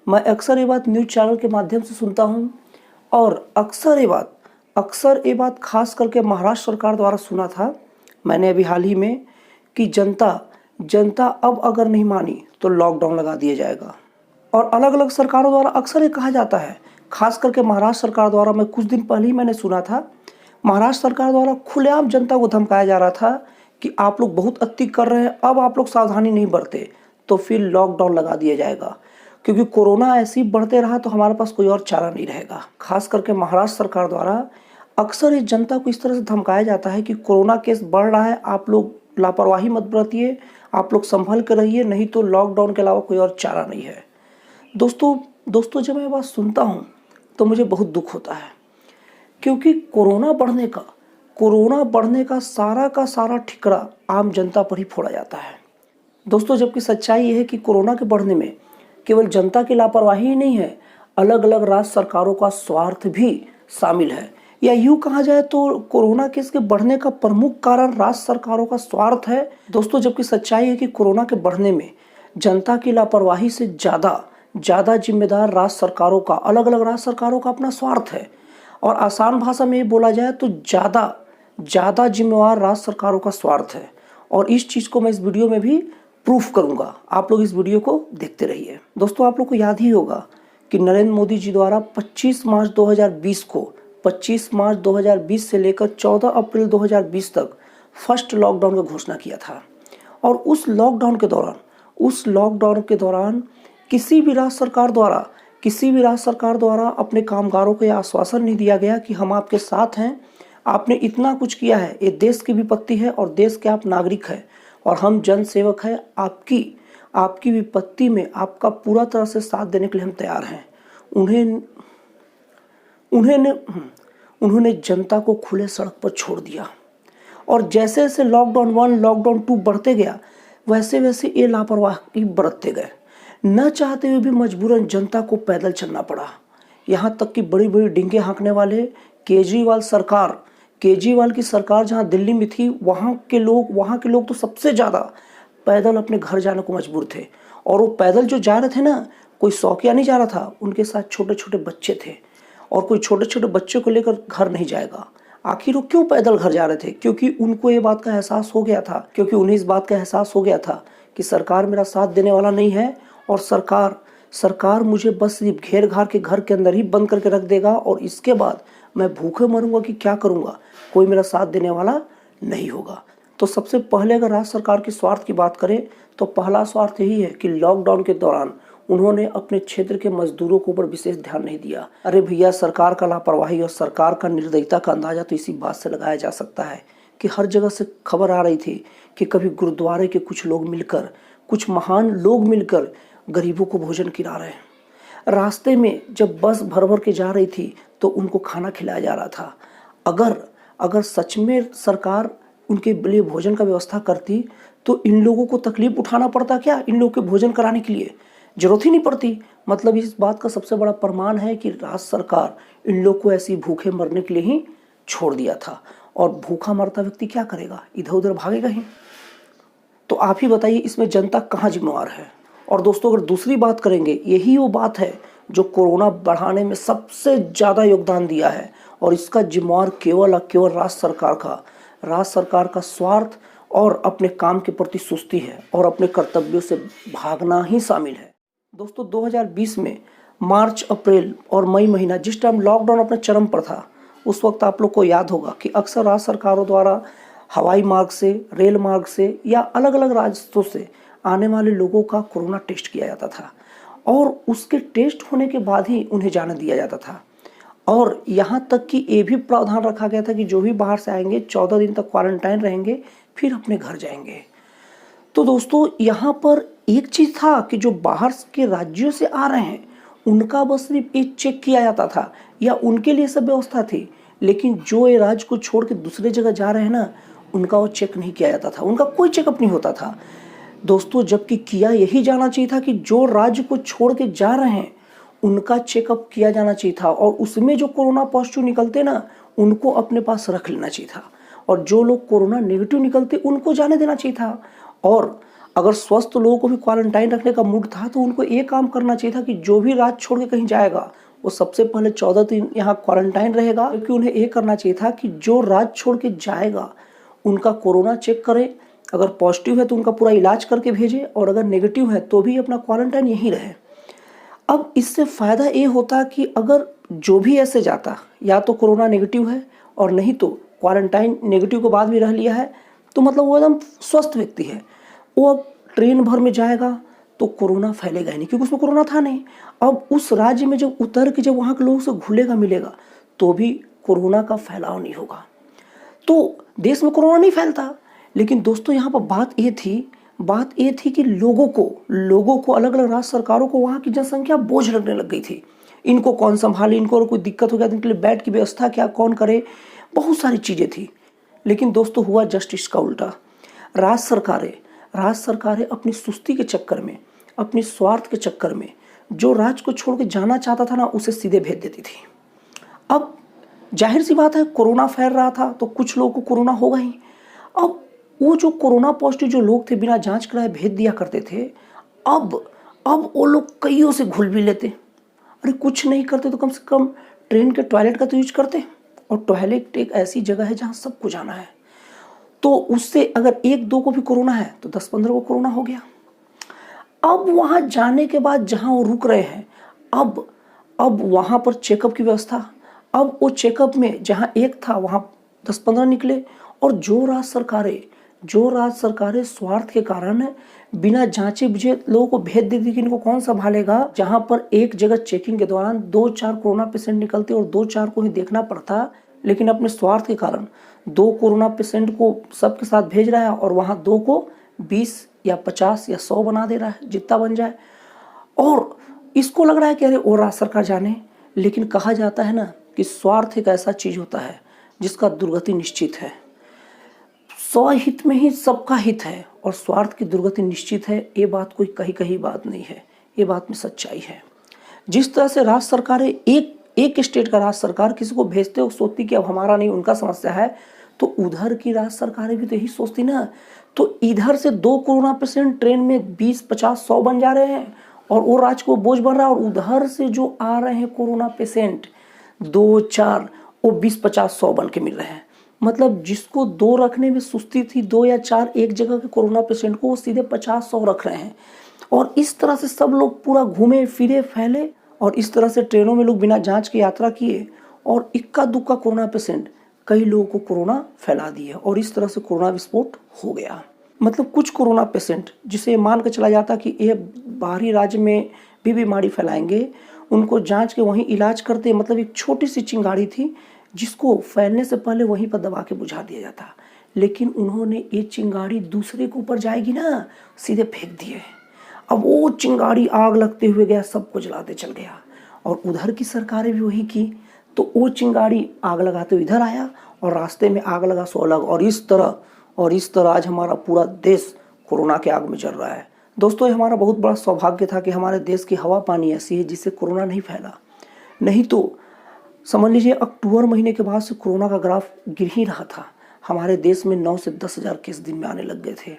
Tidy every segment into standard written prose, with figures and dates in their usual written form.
मैं अक्सर ये बात न्यूज़ चैनल के माध्यम से सुनता हूँ और अक्सर ये बात खास करके महाराष्ट्र सरकार द्वारा सुना था मैंने अभी हाल ही में कि जनता अब अगर नहीं मानी तो लॉकडाउन लगा दिया जाएगा। और अलग अलग सरकारों द्वारा अक्सर ये कहा जाता है, खास करके महाराष्ट्र सरकार द्वारा मैं कुछ दिन पहले ही मैंने सुना था, महाराष्ट्र सरकार द्वारा खुलेआम जनता को धमकाया जा रहा था कि आप लोग बहुत अति कर रहे हैं, अब आप लोग सावधानी नहीं बरते तो फिर लॉकडाउन लगा दिया जाएगा, क्योंकि कोरोना ऐसे ही बढ़ते रहा तो हमारे पास कोई और चारा नहीं रहेगा। खास करके महाराष्ट्र सरकार द्वारा अक्सर इस जनता को इस तरह से धमकाया जाता है कि कोरोना केस बढ़ रहा है, आप लोग लापरवाही मत बरतिए, आप लोग संभल कर रहिए, नहीं तो लॉकडाउन के अलावा कोई और चारा नहीं है। दोस्तों जब मैं ये बात सुनता हूँ तो मुझे बहुत दुख होता है, क्योंकि कोरोना बढ़ने का सारा ठिकरा आम जनता पर ही फोड़ा जाता है। दोस्तों जबकि सच्चाई ये है कि कोरोना के बढ़ने में केवल जनता की लापरवाही ही नहीं है, अलग अलग राज्य सरकारों का स्वार्थ भी शामिल है, या यूँ कहा जाए तो कोरोना केस के बढ़ने का प्रमुख कारण राज्य सरकारों का स्वार्थ है। दोस्तों जबकि सच्चाई है कि कोरोना के बढ़ने में जनता की लापरवाही से ज़्यादा जिम्मेदार राज्य सरकारों का, अलग अलग राज्य सरकारों का अपना स्वार्थ है। और आसान भाषा में ये बोला जाए तो ज़्यादा जिम्मेवार राज्य सरकारों का स्वार्थ है। और इस चीज़ को मैं इस वीडियो में भी प्रूफ करूंगा, आप लोग इस वीडियो को देखते रहिए। दोस्तों आप लोग को याद ही होगा कि नरेंद्र मोदी जी द्वारा 25 मार्च 2020 से लेकर 14 अप्रैल 2020 तक फर्स्ट लॉकडाउन की घोषणा किया था। और उस लॉकडाउन के दौरान किसी भी राज्य सरकार द्वारा अपने कामगारों को यह आश्वासन नहीं दिया गया कि हम आपके साथ हैं, आपने इतना कुछ किया है, ये देश की विपत्ति है और देश के आप नागरिक हैं और हम जन सेवक हैं, आपकी विपत्ति में आपका पूरा तरह से साथ देने के लिए हम तैयार हैं। उन्होंने जनता को खुले सड़क पर छोड़ दिया और जैसे जैसे लॉकडाउन 1 लॉकडाउन 2 बढ़ते गया वैसे ये लापरवाही बरतते गए। न चाहते हुए भी मजबूरन जनता को पैदल चलना पड़ा। यहाँ तक कि बड़ी बड़ी डिंगे हाँकने वाले केजरीवाल की सरकार जहाँ दिल्ली में थी, वहाँ के लोग तो सबसे ज़्यादा पैदल अपने घर जाने को मजबूर थे। और वो पैदल जो जा रहे थे ना, कोई शौकिया नहीं जा रहा था, उनके साथ छोटे छोटे बच्चे थे और कोई छोटे छोटे बच्चों को लेकर घर नहीं जाएगा। आखिर वो क्यों पैदल घर जा रहे थे? क्योंकि उनको ये बात का एहसास हो गया था, उन्हें इस बात का एहसास हो गया था कि सरकार मेरा साथ देने वाला नहीं है और सरकार मुझे बस घेर घार के घर के अंदर ही बंद करके रख देगा और इसके बाद मैं भूखे मरूंगा कि क्या करूंगा, कोई मेरा साथ देने वाला नहीं होगा। तो सबसे पहले अगर राज्य सरकार के स्वार्थ की बात करें तो पहला स्वार्थ यही है कि लॉकडाउन के दौरान उन्होंने अपने क्षेत्र के मजदूरों के ऊपर विशेष ध्यान नहीं दिया। अरे भैया, सरकार का लापरवाही और सरकार का निर्दयता का अंदाजा तो इसी बात से लगाया जा सकता है कि हर जगह से खबर आ रही थी कि कभी गुरुद्वारे के कुछ महान लोग मिलकर गरीबों को भोजन खिला रहे हैं। रास्ते में जब बस भर के जा रही थी तो उनको खाना खिलाया जा रहा था। अगर सच में सरकार उनके लिए भोजन का व्यवस्था करती तो इन लोगों को तकलीफ उठाना पड़ता क्या? इन लोगों के भोजन कराने के लिए जरूरत ही नहीं पड़ती। मतलब इस बात का सबसे बड़ा प्रमाण है कि राज्य सरकार इन लोग को ऐसी भूखे मरने के लिए ही छोड़ दिया था। और भूखा मरता व्यक्ति क्या करेगा? इधर उधर भागेगा ही। तो आप ही बताइए, इसमें जनता कहाँ जिम्मेवार है? और दोस्तों अगर दूसरी बात करेंगे, यही वो बात है जो कोरोना बढ़ाने में सबसे ज़्यादा योगदान दिया है और इसका जिम्मेवार केवल राज्य सरकार का स्वार्थ और अपने काम के प्रति सुस्ती है और अपने कर्तव्यों से भागना ही शामिल है। दोस्तों 2020 में मार्च, अप्रैल और मई महीना जिस टाइम लॉकडाउन अपने चरम पर था, उस वक्त आप लोग को याद होगा कि अक्सर राज्य सरकारों द्वारा हवाई मार्ग से, रेल मार्ग से या अलग अलग राज्यों से आने वाले लोगों का कोरोना टेस्ट किया जाता था और उसके टेस्ट होने के बाद ही उन्हें जाने दिया जाता था। और यहाँ तक कि ये भी प्रावधान रखा गया था कि जो भी बाहर से आएंगे 14 दिन तक क्वारंटाइन रहेंगे, फिर अपने घर जाएंगे। तो दोस्तों यहाँ पर एक चीज़ था कि जो बाहर के राज्यों से आ रहे हैं उनका बस सिर्फ एक चेक किया जाता था या उनके लिए सब व्यवस्था थी, लेकिन जो ये राज्य को छोड़ के दूसरे जगह जा रहे हैं ना, उनका वो चेक नहीं किया जाता था, उनका कोई चेकअप नहीं होता था। दोस्तों जबकि किया यही जाना चाहिए था कि जो राज्य को छोड़ के जा रहे हैं उनका चेकअप किया जाना चाहिए था और उसमें जो कोरोना पॉजिटिव निकलते ना, उनको अपने पास रख लेना चाहिए था और जो लोग कोरोना नेगेटिव निकलते उनको जाने देना चाहिए था। और अगर स्वस्थ लोगों को भी क्वारंटाइन रखने का मूड था तो उनको एक काम करना चाहिए था कि जो भी राज्य छोड़ के कहीं जाएगा वो सबसे पहले 14 दिन यहाँ क्वारंटाइन रहेगा, क्योंकि उन्हें ये करना चाहिए था कि जो राज्य छोड़ के जाएगा उनका कोरोना चेक करें, अगर पॉजिटिव है तो उनका पूरा इलाज करके भेजे, और अगर नेगेटिव है तो भी अपना क्वारंटाइन यहीं रहे। अब इससे फ़ायदा ये होता कि अगर जो भी ऐसे जाता, या तो कोरोना नेगेटिव है और नहीं तो क्वारंटाइन नेगेटिव के बाद भी रह लिया है, तो मतलब वो एकदम स्वस्थ व्यक्ति है, वो अब ट्रेन भर में जाएगा तो कोरोना फैलेगा ही नहीं, क्योंकि उसमें कोरोना था नहीं। अब उस राज्य में जब उतर के जब वहाँ के लोगों से घुलेगा मिलेगा तो भी कोरोना का फैलाव नहीं होगा, तो देश में कोरोना नहीं फैलता। लेकिन दोस्तों यहाँ पर बात ये थी कि लोगों को अलग अलग राज्य सरकारों को वहाँ की जनसंख्या बोझ लगने लग गई थी। इनको कौन संभाले, इनको और कोई दिक्कत हो गया तो इनके लिए बेड की व्यवस्था क्या, कौन करे, बहुत सारी चीज़ें थी। लेकिन दोस्तों हुआ जस्ट इसका उल्टा। राज्य सरकारें अपनी सुस्ती के चक्कर में, अपनी स्वार्थ के चक्कर में जो राज्य को छोड़ के जाना चाहता था ना, उसे सीधे भेज देती थी। अब जाहिर सी बात है, कोरोना फैल रहा था तो कुछ लोगों को कोरोना होगा ही। अब वो जो कोरोना पॉजिटिव जो लोग थे, बिना जांच कराए भेज दिया करते थे, अब वो लोग कईयों से घुल भी लेते। अरे कुछ नहीं करते तो कम से कम ट्रेन के टॉयलेट का तो यूज करते, और टॉयलेट एक ऐसी जगह है जहाँ सबको जाना है, तो उससे अगर 1-2 को भी कोरोना है तो 10-15 को कोरोना हो गया। अब वहाँ जाने के बाद जहाँ वो रुक रहे हैं, अब वहाँ पर चेकअप की व्यवस्था, अब वो चेकअप में जहाँ 1 था वहाँ 10-15 निकले, और जो राज्य सरकारें स्वार्थ के कारण बिना जांचे बुझे लोगों को भेज देती कि इनको कौन संभालेगा, जहाँ पर एक जगह चेकिंग के दौरान 2-4 कोरोना पेशेंट निकलते और 2-4 को ही देखना पड़ता, लेकिन अपने स्वार्थ के कारण 2 कोरोना पेशेंट को सबके साथ भेज रहा है और वहाँ 2 को 20 या 50 या 100 बना दे रहा है, जितना बन जाए। और इसको लग रहा है कि अरे और राज्य सरकार जाने, लेकिन कहा जाता है ना कि स्वार्थ एक ऐसा चीज होता है जिसका दुर्गति निश्चित है। स्वहित में ही सबका हित है और स्वार्थ की दुर्गति निश्चित है। ये बात कोई कही बात नहीं है, ये बात में सच्चाई है। जिस तरह से राज्य सरकारें एक स्टेट का राज्य सरकार किसी को भेजते हो सोचती कि अब हमारा नहीं उनका समस्या है, तो उधर की राज्य सरकारें भी तो यही सोचती ना। तो इधर से 2 कोरोना पेशेंट ट्रेन में 20, 50, 100 बन जा रहे हैं और वो राज्य को बोझ बन रहा है, और उधर से जो आ रहे हैं कोरोना पेशेंट 2-4 वो 20, 50, 100 बन के मिल रहे हैं। मतलब जिसको 2 रखने में सुस्ती थी, 2 या 4 एक जगह के कोरोना पेशेंट को, वो सीधे 50-100 रख रहे हैं। और इस तरह से सब लोग पूरा घूमे फिरे फैले, और इस तरह से ट्रेनों में लोग बिना जांच की यात्रा किए, और इक्का दुक्का कोरोना पेशेंट कई लोगों को कोरोना फैला दिए, और इस तरह से कोरोना विस्फोट हो गया। मतलब कुछ कोरोना पेशेंट जिसे मान कर चला जाता कि ये बाहरी राज्य में भी बीमारी फैलाएंगे, उनको जांच के वहीं इलाज करते। मतलब एक छोटी सी चिंगारी थी जिसको फैलने से पहले वहीं पर दबा के बुझा दिया जाता, लेकिन उन्होंने ये चिंगारी दूसरे के ऊपर जाएगी ना, सीधे फेंक दिए। अब वो चिंगारी आग लगते हुए गया, सबको जलाते चल गया। और उधर की सरकारें भी वही की, तो वो चिंगारी आग लगाते हुए इधर आया और रास्ते में आग लगा सो अलग। और इस तरह आज हमारा पूरा देश कोरोना के आग में जल रहा है। दोस्तों, ये हमारा बहुत बड़ा सौभाग्य था कि हमारे देश की हवा पानी ऐसी है जिससे कोरोना नहीं फैला। नहीं तो समझ लीजिए अक्टूबर महीने के बाद से कोरोना का ग्राफ गिर ही रहा था। हमारे देश में 9 से 10 हज़ार केस दिन में आने लग गए थे।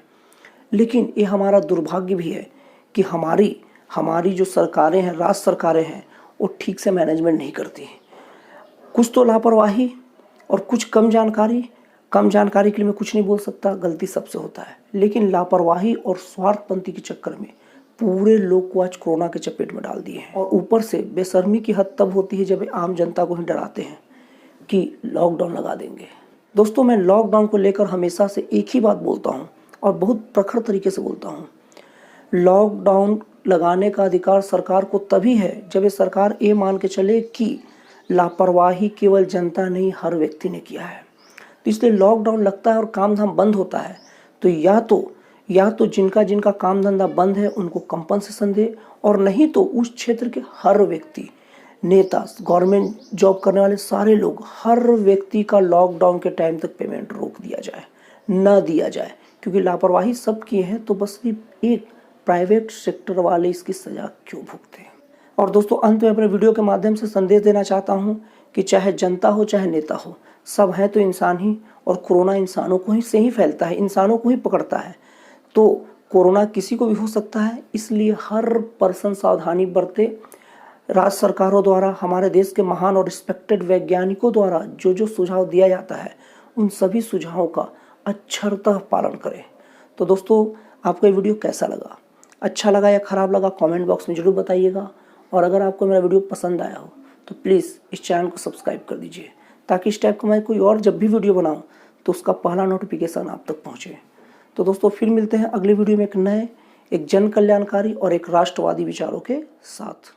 लेकिन ये हमारा दुर्भाग्य भी है कि हमारी जो सरकारें हैं, राज्य सरकारें हैं, वो ठीक से मैनेजमेंट नहीं करती। कुछ तो लापरवाही और कुछ कम जानकारी के लिए मैं कुछ नहीं बोल सकता, गलती सबसे होता है। लेकिन लापरवाही और स्वार्थपंथी के चक्कर में पूरे लोग को आज कोरोना के चपेट में डाल दिए हैं। और ऊपर से बेशर्मी की हद तब होती है जब आम जनता को ही डराते हैं कि लॉकडाउन लगा देंगे। दोस्तों, मैं लॉकडाउन को लेकर हमेशा से एक ही बात बोलता हूँ और बहुत प्रखर तरीके से बोलता हूँ। लॉकडाउन लगाने का अधिकार सरकार को तभी है जब ये सरकार ये मान के चले कि लापरवाही केवल जनता नहीं, हर व्यक्ति ने किया है। तो इसलिए लॉकडाउन लगता है और काम धाम बंद होता है, तो या तो जिनका काम धंधा बंद है उनको कंपनसेशन दे, और नहीं तो उस क्षेत्र के हर व्यक्ति, नेता, गवर्नमेंट जॉब करने वाले सारे लोग, हर व्यक्ति का लॉकडाउन के टाइम तक पेमेंट रोक दिया जाए, न दिया जाए। क्योंकि लापरवाही सब किए हैं, तो बस सिर्फ एक प्राइवेट सेक्टर वाले इसकी सजा क्यों भुगते हैं। और दोस्तों, अंत में अपने वीडियो के माध्यम से संदेश देना चाहता हूँ कि चाहे जनता हो चाहे नेता हो, सब हैं तो इंसान ही, और कोरोना इंसानों को ही से ही फैलता है, इंसानों को ही पकड़ता है। तो कोरोना किसी को भी हो सकता है, इसलिए हर पर्सन सावधानी बरते। राज्य सरकारों द्वारा, हमारे देश के महान और रिस्पेक्टेड वैज्ञानिकों द्वारा जो जो सुझाव दिया जाता है, उन सभी सुझावों का अक्षरतः पालन करें। तो दोस्तों, आपको ये वीडियो कैसा लगा, अच्छा लगा या ख़राब लगा, कमेंट बॉक्स में ज़रूर बताइएगा। और अगर आपको मेरा वीडियो पसंद आया हो तो प्लीज़ इस चैनल को सब्सक्राइब कर दीजिए, ताकि इस टाइप का मैं कोई और जब भी वीडियो बनाऊँ तो उसका पहला नोटिफिकेशन आप तक पहुँचे। तो दोस्तों, फिर मिलते हैं अगले वीडियो में एक नए, एक जन कल्याणकारी और एक राष्ट्रवादी विचारों के साथ।